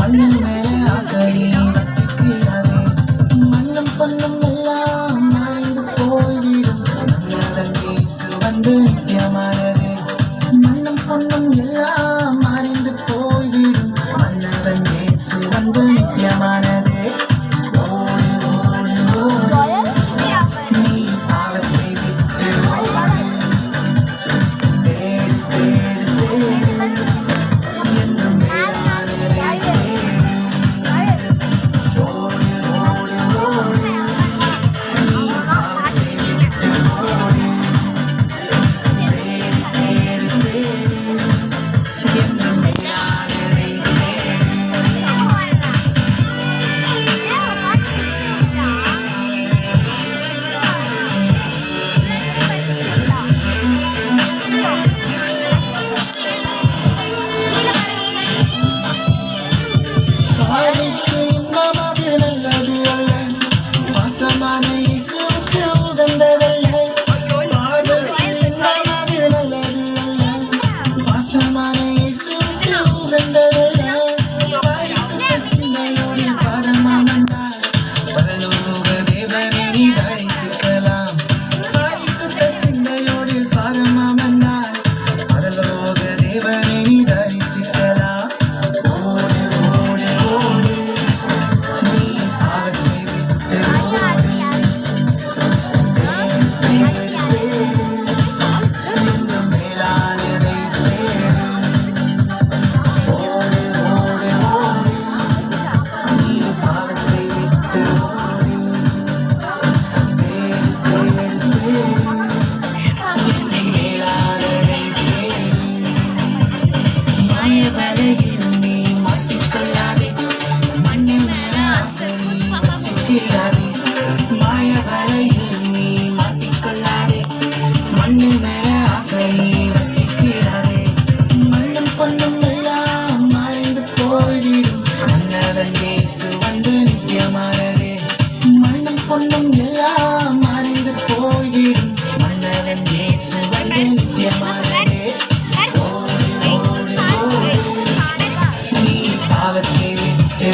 மண்ணு மேல ஆசை வச்சுக்கிறாதே. மண்ணும் பொண்ணும் எல்லாம் மறைந்து போய்விடும், மன்னவன் இயேசு வந்து நித்தியமானதே. மண்ணும் பொண்ணும் எல்லாம் மறைந்து போய்விடும், மன்னவன் இயேசு வந்து நித்தியமானதே. ஓடு ஓடு ஓடு நீ பாவத்தை விட்டு ஓடு, தேடு தேடு தேடு என்றும் மேலானதை தேடு. ஓடு ஓடு ஓடு நீ பாவத்தை விட்டு ஓடு, தேடு தேடு தேடு என்றும் மேலானதை தேடு. காலைக்கு இன்பம் அது நல்லது அல்ல, வாசமான இயேசுவுக்கு உகந்ததல்ல. பார்வைக்கு இன்பம் அது நல்லது அல்ல, வாசமான இயேசுவுக்கு உகந்ததல்ல. பரிசுத்த சிந்தையோடு பாதமாம் வந்தால் பரலோக தேவனை நீ தரிசிக்கலாம். பரிசுத்த சிந்தையோடு பாதமாம் வந்தால் பரலோக தேவனை நீ தரிசிக்கலாம். ஓடு ஓடு ஓடு நீ பாவத்தை விட்டு ஓடு, தேடு தேடு தேடு என்றும் மேலானதை தேடு. ஓடு ஓடு ஓடு நீ பாவத்தை விட்டு ஓடு, தேடு தேடு தேடு என்றும் மேலானதை தேடு. மாய வலையில் நீ மாட்டிக்கொள்ளாதே, மண்ணு மேல ஆசை நீ வச்சுக்கிறாதே. மாய வலையில் நீ மாட்டிக்கொள்ளாதே, மண்ணு மேல ஆசை நீ வச்சுக்கிறாதே. மண்ணும் பொண்ணும் எல்லாம் மறைந்து போய்விடும், மன்னவன் இயேசு வந்து நித்தியமானதே. மண்ணும் பொண்ணும் எல்லாம் மறைந்து போய்விடும், மன்னவன் இயேசு வந்து நித்தியமானதே. ஓடு ஓடு ஓடு நீ பாவத்தை விட்டு